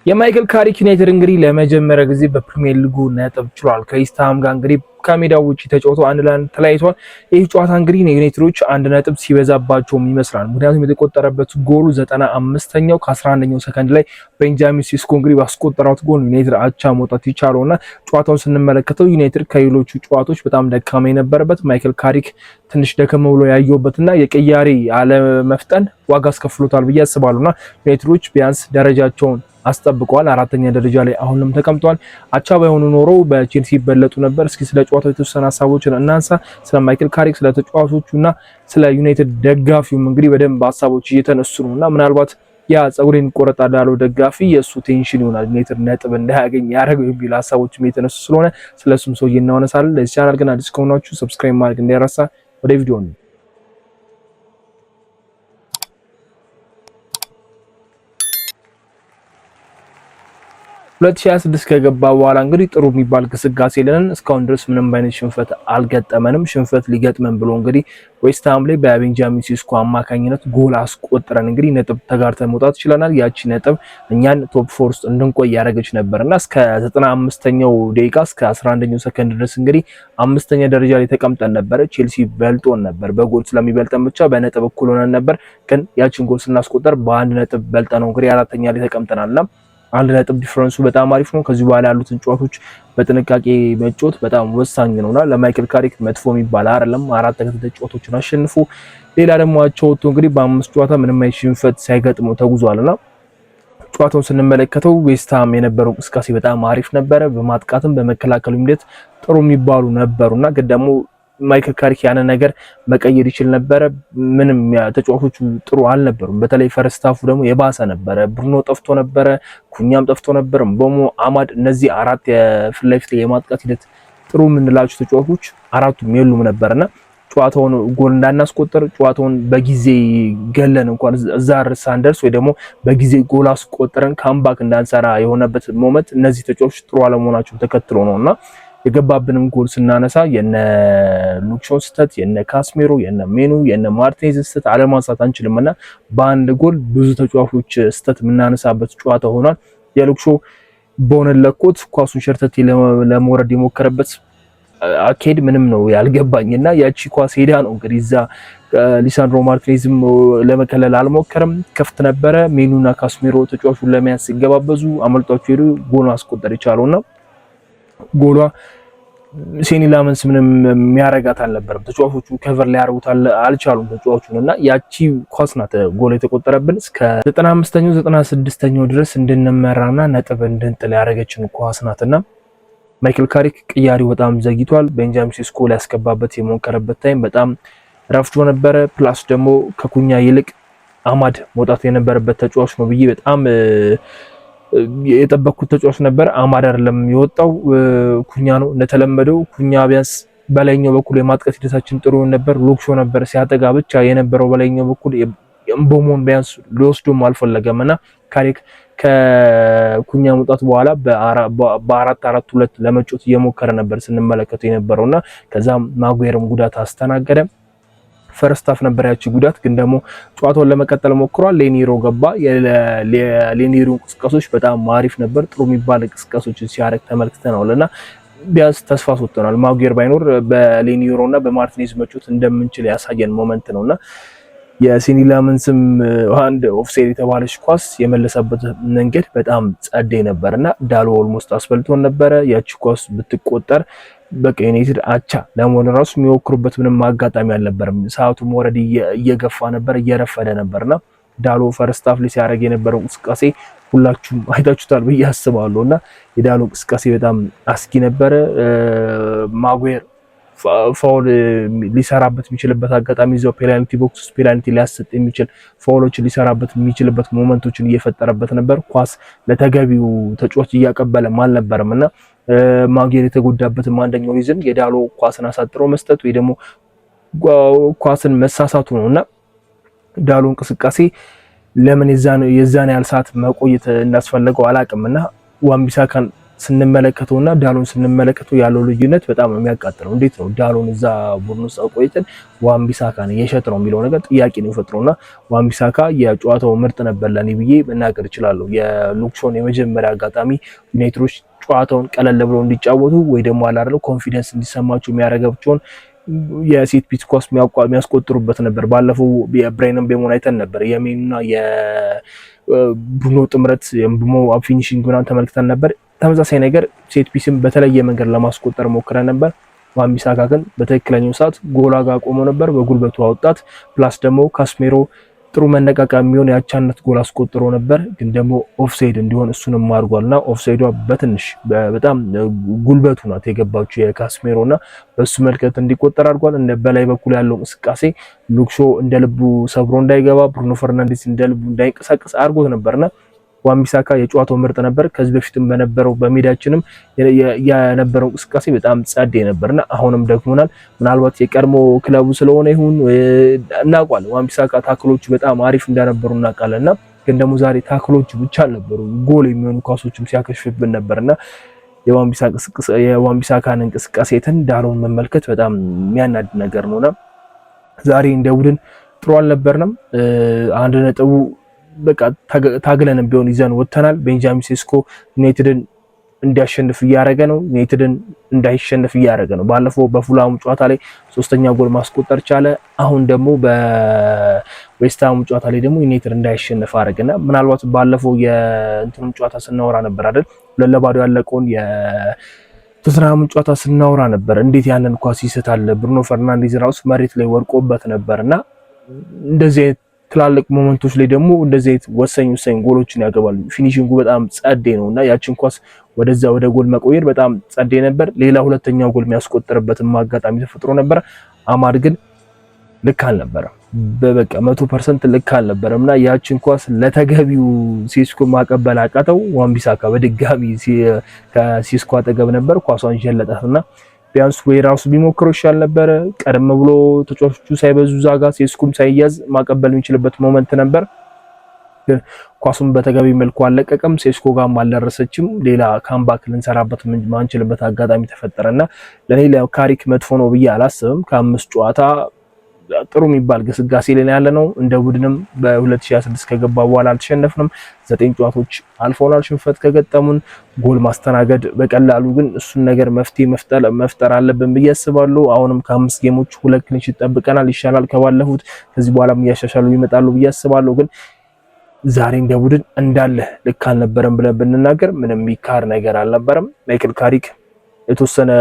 የማይክል ካሪክ ዩናይትድ እንግዲህ ለመጀመሪያ ጊዜ በፕሪሚየር ሊጉ ነጥብ ችሏል። ከኢስታም ጋር እንግዲህ ከሜዳው ውጪ ተጫውቶ አንድ ለአንድ ተለያይቷል። ይህ ጨዋታ እንግዲህ ዩናይትዶች አንድ ነጥብ ሲበዛባቸውም ይመስላል። ምክንያቱም የተቆጠረበት ጎሉ 95ኛው ከ11ኛው ሰከንድ ላይ ቤንጃሚን ሲስኮ እንግዲህ ባስቆጠራት ጎል ዩናይትድ አቻ መውጣት ይቻለውና ጨዋታውን ስንመለከተው ዩናይትድ ከሌሎቹ ጨዋታዎች በጣም ደካማ የነበረበት ማይክል ካሪክ ትንሽ ደከም ብሎ ያየውበትና የቀያሪ አለመፍጠን ዋጋ አስከፍሎታል ብዬ አስባለሁና ዩናይትዶች ቢያንስ ደረጃቸውን አስጠብቀዋል። አራተኛ ደረጃ ላይ አሁንም ተቀምጧል። አቻ ባይሆኑ ኖሮ በቼልሲ ይበለጡ ነበር። እስኪ ስለ ጨዋታው የተወሰነ ሀሳቦችን እናንሳ። ስለ ማይክል ካሪክ፣ ስለ ተጫዋቾቹና ስለ ዩናይትድ ደጋፊውም እንግዲህ በደንብ ሀሳቦች እየተነሱ ነውና ምናልባት ያ ጸጉሬን ይቆረጣል ያለው ደጋፊ የሱ ቴንሽን ይሆናል ዩናይትድ ነጥብ እንዳያገኝ ያደረገው የሚል ሀሳቦችም እየተነሱ ስለሆነ ስለሱም ሰው እናወነሳለን። ለዚህ ቻናል ግን አዲስ ከሆናችሁ ሰብስክራይብ ማድረግ እንዳይረሳ። ወደ ቪዲዮ ነው 2026 ከገባ በኋላ እንግዲህ ጥሩ የሚባል ግስጋሴ የለንም። እስካሁን ድረስ ምንም አይነት ሽንፈት አልገጠመንም። ሽንፈት ሊገጥመን ብሎ እንግዲህ ዌስትሃም ላይ በቤንጃሚን ሲስኮ አማካኝነት ጎል አስቆጥረን እንግዲህ ነጥብ ተጋርተን መውጣት ይችላል። ያቺ ነጥብ እኛን ቶፕ 4 ውስጥ እንድንቆይ ያደረገች ነበርና እስከ 95ኛው ደቂቃ እስከ 11ኛው ሰከንድ ድረስ እንግዲህ 5ኛ ደረጃ ላይ ተቀምጠን ነበር። ቼልሲ በልጦን ነበር። በጎል ስለሚበልጠን ብቻ በነጥብ እኩል ሆነን ነበር። ግን ያቺን ጎል ስናስቆጥር በአንድ ነጥብ በልጠን እንግዲህ 4ኛ ላይ ተቀምጠናልና አንድ ነጥብ ዲፈረንሱ በጣም አሪፍ ነው። ከዚህ በኋላ ያሉትን ጨዋታዎች በጥንቃቄ መጫወት በጣም ወሳኝ ነውና ለማይክል ካሪክ መጥፎ የሚባል አይደለም። 4 ተከታታይ ጨዋታዎችን አሸንፎ ሌላ ደግሞ አቻ ወጥቶ እንግዲህ በ5 ጨዋታ ምንም አይነት ሽንፈት ሳይገጥመው ተጉዟልና ጨዋታውን ስንመለከተው ዌስትሃም የነበረው እንቅስቃሴ በጣም አሪፍ ነበረ። በማጥቃትም በመከላከሉ ሂደት ጥሩ የሚባሉ ነበሩና ግን ደግሞ ማይክል ካሪክ ያነ ነገር መቀየር ይችል ነበር። ምንም ተጫዋቾቹ ጥሩ አልነበሩም። በተለይ ፈርስት ሃፉ ደግሞ የባሰ ነበረ። ብሩኖ ጠፍቶ ነበረ፣ ኩኛም ጠፍቶ ነበር፣ ቦሞ፣ አማድ እነዚህ አራት የፊት ለፊት የማጥቃት ሂደት ጥሩ የምንላቸው ተጫዋቾች አራቱም የሉም ነበርና ጨዋታውን ጎል እንዳናስቆጥር ጨዋታውን በጊዜ ገለን እንኳን እዛ ሳንደርስ ወይ ደግሞ በጊዜ ጎል አስቆጥረን ካምባክ እንዳንሰራ የሆነበት ሞመንት እነዚህ ተጫዋቾች ጥሩ አለመሆናቸው ተከትሎ ነውና የገባብንም ጎል ስናነሳ የነ ሉክሾን ስተት የነ ካስሜሮ የነ ሜኑ የነ ማርቲኔዝ ስተት አለማንሳት አንችልምና በአንድ ጎል ብዙ ተጫዋቾች ስተት የምናነሳበት ጨዋታ ሆኗል። የሉክሾ ቦነን ለኮት ኳሱን ሸርተት ለመውረድ የሞከረበት አካሄድ ምንም ነው ያልገባኝና ያቺ ኳስ ሄዳ ነው እንግዲህ እዛ ሊሳንድሮ ማርቲኔዝም ለመከለል አልሞከረም። ከፍት ነበረ። ሜኑና ካስሜሮ ተጫዋቹን ለመያዝ ሲገባበዙ አመልጧቸው ሄዱ። ጎል ማስቆጠር ይቻላልና ጎሏ ሴኒ ላመንስ ምንም የሚያረጋት አልነበረም። ተጫዋቾቹ ከቨር ላይ ያርጉታል አልቻሉም ተጫዋቹንና ያቺ ኳስ ናት ጎል የተቆጠረብን። እስከ 95ኛው 96ኛው ድረስ እንድንመራና ነጥብ እንድንጥል ያረጋችን ኳስ ናትና ማይክል ካሪክ ቅያሪው በጣም ዘግይቷል። ቤንጃሚን ሲስኮ ሊያስገባበት የሞከረበት ታይም በጣም ረፍዶ ነበረ። ፕላስ ደግሞ ከኩኛ ይልቅ አማድ መውጣት የነበረበት ተጫዋች ነው ብዬ በጣም የጠበቅኩት ተጫዋች ነበር። አማድ አይደለም የወጣው ኩኛ ነው። እንደተለመደው ኩኛ ቢያንስ በላይኛው በኩል የማጥቃት ሂደታችን ጥሩ ነበር። ሉክሾ ነበር ሲያጠጋ ብቻ የነበረው በላይኛው በኩል ቦሞን ቢያንስ ሊወስዶም አልፈለገምና ካሪክ ከኩኛ መውጣት በኋላ በ4-4-2 ለመጫወት እየሞከረ ነበር ስንመለከተው የነበረውና ከዛም ማጉዌርም ጉዳት አስተናገደ። ፈርስት ሃፍ ነበር ያቺ ጉዳት፣ ግን ደግሞ ጨዋታውን ለመቀጠል ሞክሯል። ሌኒሮ ገባ። የሌኒሮ እንቅስቃሴዎች በጣም አሪፍ ነበር። ጥሩ የሚባል እንቅስቃሴዎችን ሲያደርግ ተመልክተናልና ቢያንስ ተስፋ ሰጥቶናል። ማጉዌር ባይኖር በሌኒሮና በማርቲኔዝ መጫወት እንደምንችል ያሳየን ሞመንት ነውና የሴኒ ላመንስም አንድ ኦፍሳይድ የተባለች ኳስ የመለሰበት መንገድ በጣም ጸደይ ነበርና ዳሎ ኦልሞስት አስፈልቶን ነበረ። ያቺ ኳስ ብትቆጠር በቃ ዩናይትድ አቻ ለመሆን ራሱ የሚወክሩበት ምንም አጋጣሚ አልነበረም። ሰዓቱም ወረድ እየገፋ ነበር፣ እየረፈደ ነበርና ዳሎ ፈርስት ሃፍ ላይ ሲያደርግ የነበረው እንቅስቃሴ ሁላችሁም አይታችሁታል ብዬ አስባለሁና የዳሎ እንቅስቃሴ በጣም አስጊ ነበረ። ማጉዌር ፋውል ሊሰራበት የሚችልበት አጋጣሚ እዛው ፔናልቲ ቦክስ ውስጥ ፔናልቲ ሊያሰጥ የሚችል ፋውሎችን ሊሰራበት የሚችልበት ሞመንቶችን እየፈጠረበት ነበር። ኳስ ለተገቢው ተጫዋች እያቀበለም አልነበረምና ማጉዌር የተጎዳበትም አንደኛው ሪዝን የዳሎ ኳስን አሳጥሮ መስጠት ወይ ደግሞ ኳስን መሳሳቱ ነውና ዳሎ እንቅስቃሴ ለምን የዛን ያህል ሰዓት መቆየት እንዳስፈለገው አላቅምና ዋንቢሳካን ስንመለከተውና ዳሎን ስንመለከተው ያለው ልዩነት በጣም የሚያቃጥለው። እንዴት ነው ዳሎን እዛ ቡድን ውስጥ ቆይተን ዋንቢሳካን እየሸጥ ነው የሚለው ነገር ጥያቄ ነው የፈጥረውና ዋንቢሳካ የጨዋታው ምርጥ ነበር ለኔ ብዬ መናገር እችላለሁ። የሉክሾን የመጀመሪያ አጋጣሚ ዩናይትዶች ጨዋታውን ቀለል ብለው እንዲጫወቱ ወይ ደግሞ አላረው ኮንፊደንስ እንዲሰማቸው የሚያረጋቸውን የሴት ፒስ ኳስ የሚያስቆጥሩበት ነበር። ባለፈው የብራይን ምቤሞን አይተን ነበር። የሜኑና የብሩኖ ጥምረት የምቤሞ ፊኒሺንግ ምናምን ተመልክተን ነበር። ተመሳሳይ ነገር ሴት ፒስም በተለየ መንገድ ለማስቆጠር ሞክረን ነበር። ዋንቢሳካ ግን በትክክለኛው ሰዓት ጎላ ጋር ቆሞ ነበር፣ በጉልበቱ አወጣት። ፕላስ ደግሞ ካስሜሮ ጥሩ መነቃቃ የሚሆን ያቻነት ጎል አስቆጥሮ ነበር፣ ግን ደግሞ ኦፍሳይድ እንዲሆን እሱንም አድርጓልና ኦፍሳይዷ በትንሽ በጣም ጉልበቱ ናት የገባችው የካስሜሮና በሱ መልከት እንዲቆጠር አድርጓል። በላይ በኩል ያለው እንቅስቃሴ ሉክሾ እንደልቡ ሰብሮ እንዳይገባ፣ ብሩኖ ፈርናንዴስ እንደልቡ እንዳይንቀሳቀስ አድርጎት ነበርና ዋንቢሳካ የጨዋታው ምርጥ ነበር። ከዚህ በፊትም በነበረው በሜዳችንም የነበረው እንቅስቃሴ በጣም ጸዴ ነበርና አሁንም ደግሞናል። ምናልባት የቀድሞ ክለቡ ስለሆነ ይሁን እናውቃለን። ዋንቢሳካ ታክሎቹ በጣም አሪፍ እንደነበሩ እናውቃለንና ግን ደግሞ ዛሬ ታክሎቹ ብቻ አልነበሩ፣ ጎል የሚሆኑ ኳሶችም ሲያከሽፍብን ነበርና የዋንቢሳካን እንቅስቃሴ ዳሎን መመልከት በጣም የሚያናድ ነገር ነውና ዛሬ እንደ ቡድን ጥሩ አልነበርንም። አንድ ነጥቡ በቃ ታግለንም ቢሆን ይዘን ወጥተናል። ቤንጃሚን ሴስኮ ዩናይትድን እንዲያሸንፍ እያደረገ ነው፣ ዩናይትድን እንዳይሸነፍ እያደረገ ነው። ባለፈው በፉላሙ ጨዋታ ላይ ሶስተኛ ጎል ማስቆጠር ቻለ። አሁን ደግሞ በዌስትሃሙ ጨዋታ ላይ ደግሞ ዩናይትድ እንዳይሸነፍ አደረገና ምናልባት ባለፈው የእንትኑን ጨዋታ ስናወራ ነበር አይደል? 2-2 ያለቀውን የቶተንሃም ጨዋታ ስናወራ ነበር። እንዴት ያንን ኳስ ይስታል? ብሩኖ ፈርናንዴዝ ራሱ መሬት ላይ ወርቆበት ነበርና እንደዚህ ትላልቅ ሞመንቶች ላይ ደግሞ እንደዚህ አይነት ወሳኝ ጎሎችን ያገባሉ። ፊኒሺንጉ በጣም ጸዴ ነውና ያችን ኳስ ወደዛ ወደ ጎል መቆየር በጣም ጸዴ ነበር። ሌላ ሁለተኛው ጎል የሚያስቆጥርበትም አጋጣሚ ተፈጥሮ ነበር። አማድ ግን ልክ አልነበረም፣ በበቃ 100% ልክ አልነበረምና ያችን ኳስ ለተገቢው ሴስኮ ማቀበል አቃተው። ዋንቢሳካ በድጋሚ ከሴስኮ አጠገብ ነበር፣ ኳሷን ሸለጣትና ቢያንስ ወይ ራሱ ቢሞክረው ይሻል ነበር። ቀደም ብሎ ተጫዋቾቹ ሳይበዙ ዛጋ ሴስኩም ሳይያዝ ማቀበል የሚችልበት ሞመንት ነበር፣ ግን ኳሱን በተገቢ መልኩ አለቀቀም። ሴስኮ ጋር አልደረሰችም። ሌላ ካምባክ ልንሰራበት ማንችልበት አጋጣሚ ተፈጠረና ለኔ ለካሪክ መጥፎ ነው ብዬ አላስብም። ከአምስት ጨዋታ ጥሩ የሚባል ግስጋሴ ላይ ያለ ነው። እንደ ቡድንም በ2026 ከገባ በኋላ አልተሸነፍንም። 9 ጨዋታዎች አልፎናል ሽንፈት ከገጠሙን። ጎል ማስተናገድ በቀላሉ ግን እሱን ነገር መፍጠር አለብን ብዬ አስባለሁ። አሁንም ከ5 ጌሞች 2 ክሊንሺት ይጠብቀናል፣ ይሻላል ከባለፉት። ከዚህ በኋላም እያሻሻሉ ይመጣሉ ብዬ አስባለሁ። ግን ዛሬ እንደ ቡድን እንዳለ ልክ አልነበረም ብለን ብንናገር ምንም የሚካር ነገር አልነበረም። ማይክል ካሪክ የተወሰነ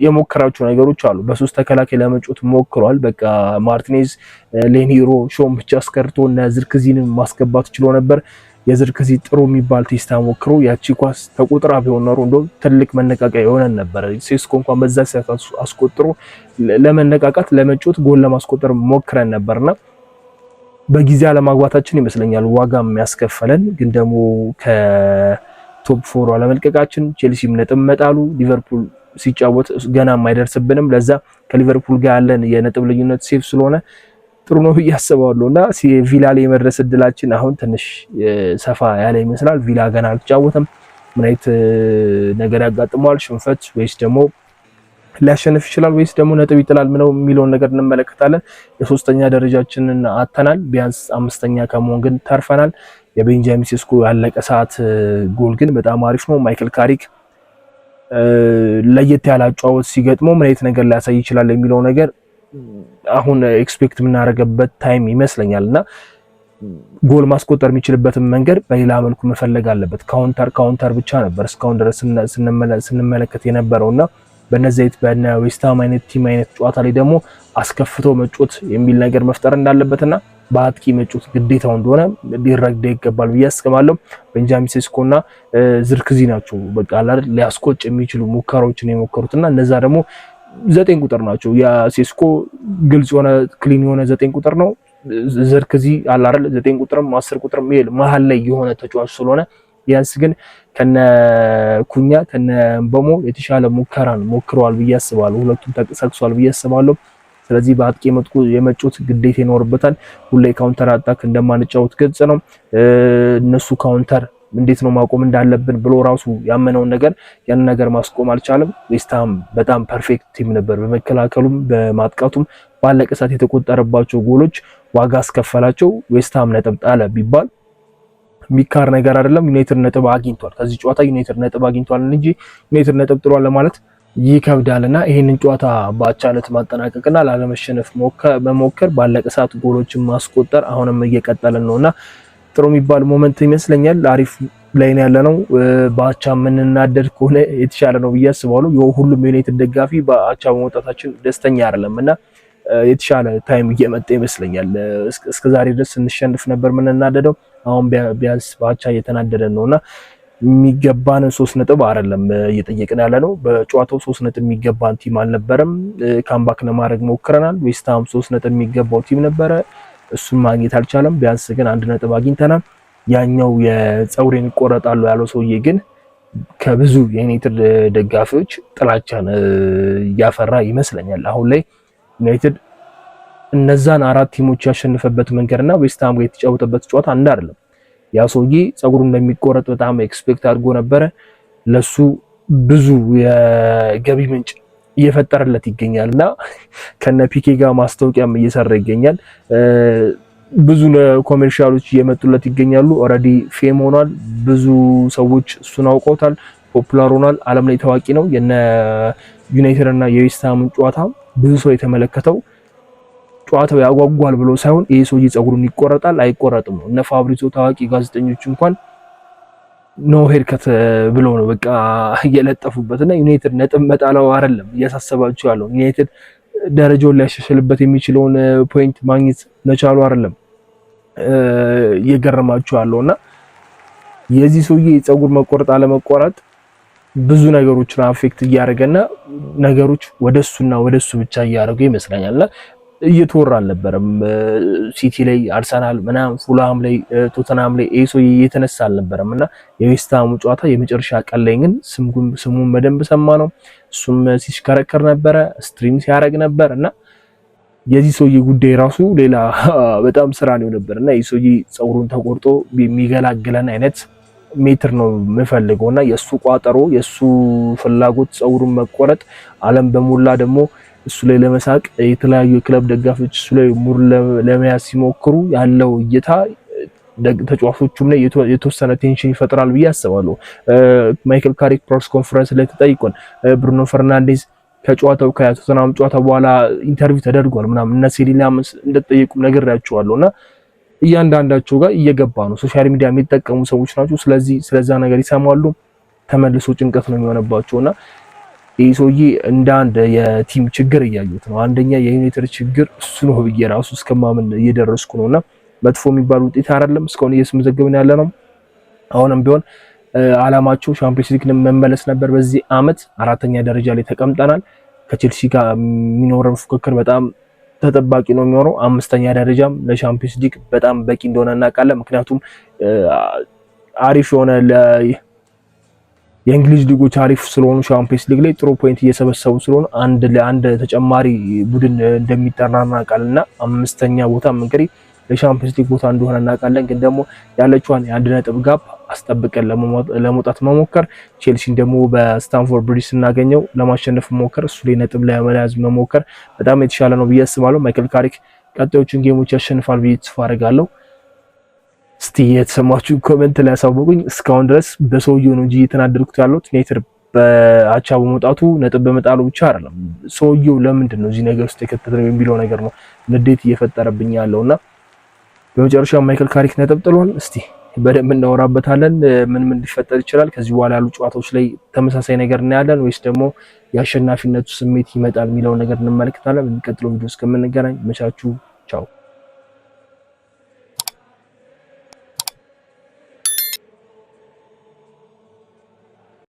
የሞከራቸው ነገሮች አሉ። በሶስት ተከላካይ ለመጫወት ሞክሯል። በቃ ማርቲኔዝ፣ ሌኒሮ፣ ሾም ብቻ አስቀርቶ እና ዝርክዚን ማስገባት ችሎ ነበር። የዝርክዚ ጥሩ የሚባል ቴስታ ሞክሮ ያቺ ኳስ ተቆጥራ ቢሆን ኖሮ እንደው ትልቅ መነቃቂያ የሆነን ነበር። ሴስኮ እንኳን በዛ ሰዓት አስቆጥሮ ለመነቃቃት ለመጫወት ጎል ለማስቆጠር ሞክረን ነበርና በጊዜ አለማግባታችን ይመስለኛል ዋጋ የሚያስከፈለን። ግን ደግሞ ቶፕ 4 አለመልቀቃችን፣ ቼልሲም ነጥብ መጣሉ፣ ሊቨርፑል ሲጫወት ገና የማይደርስብንም ለዛ ከሊቨርፑል ጋር ያለን የነጥብ ልዩነት ሴፍ ስለሆነ ጥሩ ነው ያስባለውና ቪላ ላይ የመድረስ እድላችን አሁን ትንሽ ሰፋ ያለ ይመስላል። ቪላ ገና አልተጫወተም። ምን አይነት ነገር ያጋጥመዋል? ሽንፈት ወይስ ደግሞ ሊያሸንፍ ይችላል ወይስ ደግሞ ነጥብ ይጥላል የሚለውን ነገር እንመለከታለን። የሶስተኛ ደረጃችንን አተናል። ቢያንስ 5ኛ ከመሆን ግን ተርፈናል። የቤንጃሚን ሴስኮ ያለቀ ሰዓት ጎል ግን በጣም አሪፍ ነው። ማይክል ካሪክ ለየት ያለ አጫዋወት ሲገጥመው ምን አይነት ነገር ሊያሳይ ይችላል የሚለው ነገር አሁን ኤክስፔክት የምናደርግበት ታይም ይመስለኛልና ጎል ማስቆጠር የሚችልበትን መንገድ በሌላ መልኩ መፈለግ አለበት። ካውንተር ብቻ ነበር እስካሁን ድረስ ስንመለከት የነበረውና በነዘይት በነ ዌስትሃም አይነት ቲም አይነት ጨዋታ ላይ ደግሞ አስከፍቶ መጮት የሚል ነገር መፍጠር እንዳለበትና በአጥቂ መጮት ግዴታው እንደሆነ ሊረዳ ይገባል ብዬ አስባለሁ። ቤንጃሚን ሴስኮና ዝርክዚ ናቸው በቃ አይደል ሊያስቆጭ የሚችሉ ሙከራዎችን የሞከሩትና እነዛ ደግሞ 9 ቁጥር ናቸው። ያ ሴስኮ ግልጽ የሆነ ክሊን የሆነ 9 ቁጥር ነው። ዝርክዚ አለ አይደል 9 ቁጥርም 10 ቁጥርም ይል መሃል ላይ የሆነ ተጫዋች ስለሆነ ያንስ ግን ከነ ኩኛ ከነ በሞ የተሻለ ሙከራን ሞክረዋል ብዬ አስባለሁ። ሁለቱም ተቀሳቅሷል ብዬ አስባለሁ። ስለዚህ በአጥቂ የመጮት ግዴታ ይኖርበታል። ሁሌ ካውንተር አታክ እንደማንጫወት ግልጽ ነው። እነሱ ካውንተር እንዴት ነው ማቆም እንዳለብን ብሎ ራሱ ያመነውን ነገር ያን ነገር ማስቆም አልቻለም። ዌስትሃም በጣም ፐርፌክት ቲም ነበር። በመከላከሉም በማጥቃቱም ባለቀ ሰዓት የተቆጠረባቸው ጎሎች ዋጋ አስከፈላቸው። ዌስትሃም ነጥብ ጣለ ቢባል ሚካር ነገር አይደለም። ዩናይትድ ነጥብ አግኝቷል። ከዚህ ጨዋታ ዩናይትድ ነጥብ አግኝቷል እንጂ ዩናይትድ ነጥብ ጥሏል ለማለት ይከብዳልና ይሄንን ጨዋታ በአቻነት ማጠናቀቅና ላለመሸነፍ መሞከር ባለቀ ሰዓት ጎሎችን ማስቆጠር አሁንም እየቀጠለን ነውና ጥሩ የሚባል ሞመንት ይመስለኛል። አሪፍ ላይ ነው ያለነው። በአቻ የምንናደድ ከሆነ የተሻለ ነው ብዬ አስባለሁ። ሁሉም ዩናይትድ ደጋፊ በአቻ በመውጣታችን ደስተኛ አይደለምና የተሻለ ታይም እየመጣ ይመስለኛል። እስከዛሬ ድረስ ስንሸንፍ ነበር የምንናደደው። አሁን ቢያንስ በአቻ እየተናደደን ነውና የሚገባን 3 ነጥብ አይደለም እየጠየቅን ያለ ነው። በጨዋታው 3 ነጥብ የሚገባን ቲም አልነበረም። ካምባክ ለማድረግ ሞክረናል። ዌስትሃም 3 ነጥብ የሚገባው ቲም ነበረ፣ እሱን ማግኘት አልቻለም። ቢያንስ ግን 1 ነጥብ አግኝተናል። ያኛው የፀጉሬን ይቆረጣሉ ያለው ሰውዬ ግን ከብዙ የዩናይትድ ደጋፊዎች ጥላቻን እያፈራ ይመስለኛል። አሁን ላይ ዩናይትድ እነዛን 4 ቲሞች ያሸነፈበት መንገድና ዌስትሃም ጋር የተጫወተበት ጨዋታ አንድ አይደለም። ያ ሰውዬ ፀጉሩ እንደሚቆረጥ በጣም ኤክስፔክት አድርጎ ነበረ። ለሱ ብዙ የገቢ ምንጭ እየፈጠረለት ይገኛልና ከነ ፒኬ ጋር ማስታወቂያም እየሰራ ይገኛል። ብዙ ኮሜርሻሎች እየመጡለት ይገኛሉ። ኦልሬዲ ፌም ሆኗል። ብዙ ሰዎች እሱን አውቀውታል። ፖፑላር ሆኗል። ዓለም ላይ ታዋቂ ነው። የነ ዩናይትድ እና የዌስትሃምን ጨዋታ ብዙ ሰው የተመለከተው ጨዋታው ያጓጓል ብሎ ሳይሆን ይሄ ሰውዬ ፀጉሩን ይቆረጣል አይቆረጥም ነው። እነ ፋብሪዞ ታዋቂ ጋዜጠኞች እንኳን ኖ ሄርከት ብሎ ነው በቃ እየለጠፉበትና ዩናይትድ ነጥብ መጣለው አይደለም እያሳሰባቸው ያለው ዩናይትድ ደረጃውን ሊያሻሽልበት የሚችለውን ፖይንት ማግኘት መቻሉ አይደለም እየገረማቸው ያለውና የዚህ ሰውዬ ፀጉር መቆረጥ አለመቆረጥ ብዙ ነገሮችን አፌክት እያደረገና ነገሮች ወደሱና ወደሱ ብቻ እያደረጉ ይመስለኛልና እየተወራ አልነበረም። ሲቲ ላይ፣ አርሰናል ምናምን፣ ፉልሃም ላይ፣ ቶተንሃም ላይ ኤሶ እየተነሳ አልነበረምና የዌስትሃሙ ጨዋታ የመጨረሻ ቀን ላይ ግን ስሙን በደንብ ሰማ ነው። እሱም ሲሽከረከር ነበረ፣ ስትሪም ሲያደርግ ነበርና የዚህ ሰውዬ ጉዳይ ራሱ ሌላ በጣም ስራ ነው ነበርና የዚህ ሰውዬ ፀጉሩን ተቆርጦ የሚገላግለን አይነት ሜትር ነው የምፈልገውና የሱ ቋጠሮ የሱ ፍላጎት ፀጉሩን መቆረጥ ዓለም በሙላ ደግሞ እሱ ላይ ለመሳቅ የተለያዩ የክለብ ደጋፊዎች እሱ ላይ ሙር ለመያዝ ሲሞክሩ ያለው እይታ ተጫዋቾቹም ላይ የተወሰነ ቴንሽን ይፈጥራል ብዬ አስባለሁ። ማይክል ካሪክ ፕሬስ ኮንፈረንስ ላይ ተጠይቆን ብሩኖ ፈርናንዴዝ ከጨዋታው ከቶተንሃም ጨዋታ በኋላ ኢንተርቪው ተደርጓል ምናምን እና ሴሊናም እንደተጠየቁ ነገራቸዋለሁና እያንዳንዳቸው ጋር እየገባ ነው። ሶሻል ሚዲያ የሚጠቀሙ ሰዎች ናቸው። ስለዚህ ስለዛ ነገር ይሰማሉ። ተመልሶ ጭንቀት ነው የሚሆነባቸውና ይህ ሰውዬ እንደ አንድ የቲም ችግር እያዩት ነው። አንደኛ የዩናይትድ ችግር እሱ ነው ብዬ ራሱ እስከማምን እየደረስኩ ነውና መጥፎ የሚባል ውጤት አይደለም እስካሁን እየተመዘገብን ያለ ነው። አሁንም ቢሆን አላማቸው ሻምፒዮንስ ሊግ መመለስ ነበር። በዚህ አመት 4ኛ ደረጃ ላይ ተቀምጠናል። ከቼልሲ ጋር የሚኖረን ፉክክር በጣም ተጠባቂ ነው የሚሆነው። 5ኛ ደረጃም ለሻምፒዮንስ ሊግ በጣም በቂ እንደሆነ እናውቃለን። ምክንያቱም አሪፍ የሆነ የእንግሊዝ ሊጎች አሪፍ ስለሆኑ ሻምፒዮንስ ሊግ ላይ ጥሩ ፖይንት እየሰበሰቡ ስለሆኑ አንድ ተጨማሪ ቡድን እንደሚጠራ እናውቃለንና 5ኛ ቦታም እንግዲህ ለሻምፒዮንስ ሊግ ቦታ እንደሆነ እናውቃለን። ግን ደግሞ ያለችዋን የ1 ነጥብ ጋፕ አስጠብቀን ለመውጣት መሞከር፣ ቼልሲን ደግሞ በስታንፎርድ ብሪጅ ስናገኘው ለማሸነፍ መሞከር፣ እሱ ላይ ነጥብ ላይ መያዝ መሞከር በጣም የተሻለ ነው ብዬ አስባለሁ። ማይክል ካሪክ ቀጣዮቹን ጌሞች ያሸንፋል ብዬ ተስፋ አደርጋለሁ። እስቲ የተሰማችሁ ኮሜንት ላይ ያሳውቁኝ። እስካሁን ድረስ በሰውየው ነው እንጂ እየተናደድኩት ያለሁት ዩናይትድ በአቻ በመውጣቱ ነጥብ በመጣሉ ብቻ አይደለም። ሰውየው ለምንድን ነው እዚህ ነገር ውስጥ የከተተው የሚለው ነገር ነው ንዴት እየፈጠረብኝ ያለውና በመጨረሻ ማይክል ካሪክ ነጥብ ጥሎን እስቲ በደንብ እናወራበታለን። ምን ሊፈጠር ይችላል ከዚህ በኋላ ያሉ ጨዋታዎች ላይ ተመሳሳይ ነገር እናያለን ወይስ ደግሞ የአሸናፊነቱ ስሜት ይመጣል የሚለው ነገር እንመለከታለን። በሚቀጥለው ቪዲዮ እስከምንገናኝ መቻችሁ ቻው።